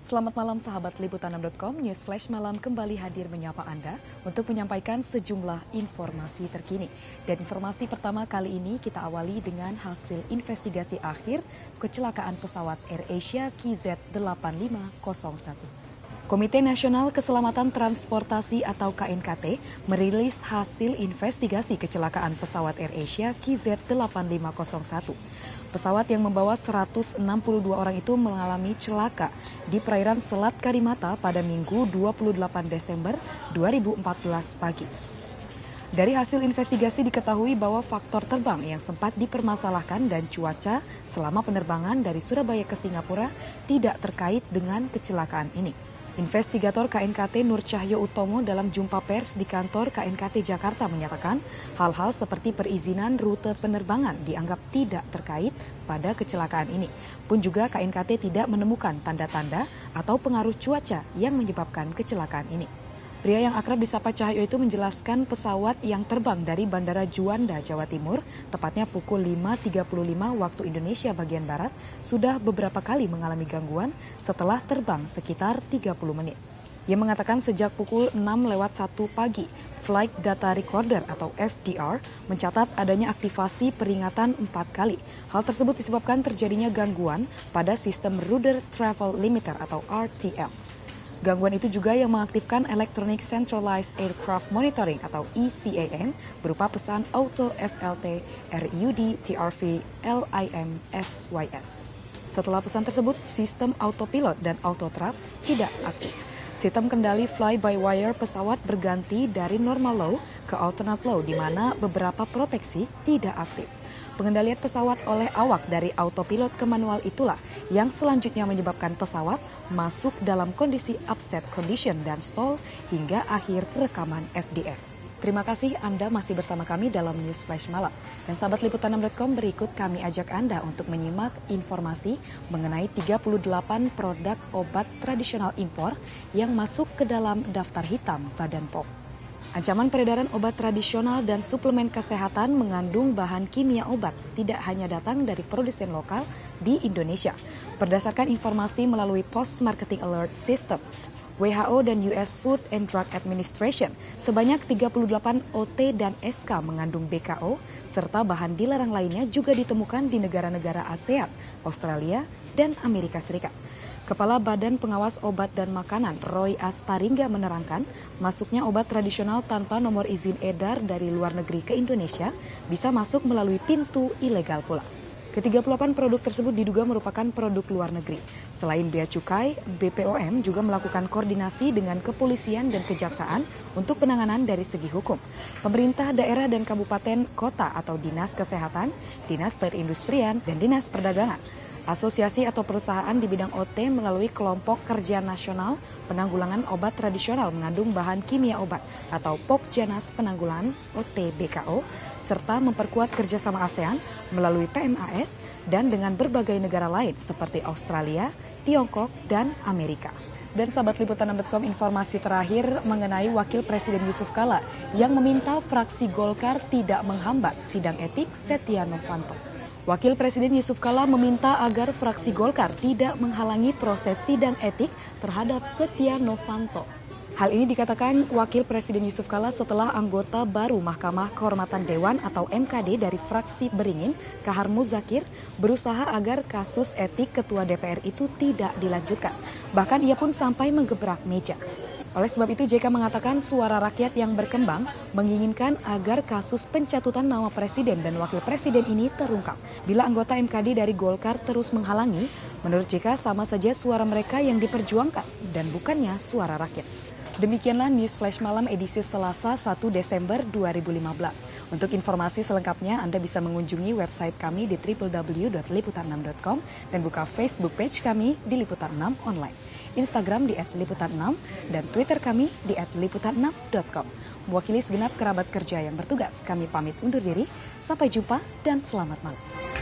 Selamat malam sahabat Liputan6.com, News Flash Malam kembali hadir menyapa Anda untuk menyampaikan sejumlah informasi terkini. Dan informasi pertama kali ini kita awali dengan hasil investigasi akhir kecelakaan pesawat AirAsia KZ8501. Komite Nasional Keselamatan Transportasi atau KNKT merilis hasil investigasi kecelakaan pesawat AirAsia KZ8501. Pesawat yang membawa 162 orang itu mengalami celaka di perairan Selat Karimata pada Minggu 28 Desember 2014 pagi. Dari hasil investigasi diketahui bahwa faktor terbang yang sempat dipermasalahkan dan cuaca selama penerbangan dari Surabaya ke Singapura tidak terkait dengan kecelakaan ini. Investigator KNKT Nur Cahyo Utomo dalam jumpa pers di kantor KNKT Jakarta menyatakan hal-hal seperti perizinan rute penerbangan dianggap tidak terkait pada kecelakaan ini. Pun juga KNKT tidak menemukan tanda-tanda atau pengaruh cuaca yang menyebabkan kecelakaan ini. Pria yang akrab disapa Cahyo itu menjelaskan pesawat yang terbang dari Bandara Juanda, Jawa Timur, tepatnya pukul 5.35 waktu Indonesia bagian Barat, sudah beberapa kali mengalami gangguan setelah terbang sekitar 30 menit. Ia mengatakan sejak pukul 6:01 pagi, Flight Data Recorder atau FDR mencatat adanya aktivasi peringatan 4 kali. Hal tersebut disebabkan terjadinya gangguan pada sistem Rudder Travel Limiter atau RTL. Gangguan itu juga yang mengaktifkan Electronic Centralized Aircraft Monitoring atau ECAM berupa pesan Auto FLT RUD TRV LIM SYS. Setelah pesan tersebut, sistem autopilot dan autotravs tidak aktif. Sistem kendali fly-by-wire pesawat berganti dari normal low ke alternate low di mana beberapa proteksi tidak aktif. Pengendalian pesawat oleh awak dari autopilot ke manual itulah yang selanjutnya menyebabkan pesawat masuk dalam kondisi upset condition dan stall hingga akhir rekaman FDR. Terima kasih Anda masih bersama kami dalam News Flash Malam. Dan sahabat Liputan6.com, berikut kami ajak Anda untuk menyimak informasi mengenai 38 produk obat tradisional impor yang masuk ke dalam daftar hitam Badan POM. Ancaman peredaran obat tradisional dan suplemen kesehatan mengandung bahan kimia obat tidak hanya datang dari produsen lokal di Indonesia. Berdasarkan informasi melalui Post Marketing Alert System, WHO dan US Food and Drug Administration, sebanyak 38 OT dan SK mengandung BKO, serta bahan dilarang lainnya juga ditemukan di negara-negara ASEAN, Australia, dan Amerika Serikat. Kepala Badan Pengawas Obat dan Makanan, Roy Asparinga menerangkan, masuknya obat tradisional tanpa nomor izin edar dari luar negeri ke Indonesia bisa masuk melalui pintu ilegal pula. Ke-38 produk tersebut diduga merupakan produk luar negeri. Selain Bea Cukai, BPOM juga melakukan koordinasi dengan kepolisian dan kejaksaan untuk penanganan dari segi hukum. Pemerintah daerah dan kabupaten kota atau Dinas Kesehatan, Dinas Perindustrian, dan Dinas Perdagangan. Asosiasi atau perusahaan di bidang OT melalui Kelompok Kerja Nasional Penanggulangan Obat Tradisional mengandung bahan kimia obat atau Pokjanas Penanggulangan OT BKO, serta memperkuat kerjasama ASEAN melalui PMAS dan dengan berbagai negara lain seperti Australia, Tiongkok, dan Amerika. Dan sahabat Liputan6.com, informasi terakhir mengenai Wakil Presiden Yusuf Kala yang meminta fraksi Golkar tidak menghambat sidang etik Setia Novanto. Wakil Presiden Yusuf Kala meminta agar fraksi Golkar tidak menghalangi proses sidang etik terhadap Setia Novanto. Hal ini dikatakan Wakil Presiden Yusuf Kala setelah anggota baru Mahkamah Kehormatan Dewan atau MKD dari fraksi Beringin, Kahar Muzakir, berusaha agar kasus etik Ketua DPR itu tidak dilanjutkan. Bahkan ia pun sampai menggebrak meja. Oleh sebab itu JK mengatakan suara rakyat yang berkembang menginginkan agar kasus pencatutan nama presiden dan wakil presiden ini terungkap. Bila anggota MKD dari Golkar terus menghalangi, menurut JK sama saja suara mereka yang diperjuangkan dan bukannya suara rakyat. Demikianlah News Flash Malam edisi Selasa 1 Desember 2015. Untuk informasi selengkapnya Anda bisa mengunjungi website kami di www.liputan6.com dan buka Facebook page kami di Liputan6 Online, Instagram di @liputan6 dan Twitter kami di @liputan6.com. Mewakili segenap kerabat kerja yang bertugas, kami pamit undur diri. Sampai jumpa dan selamat malam.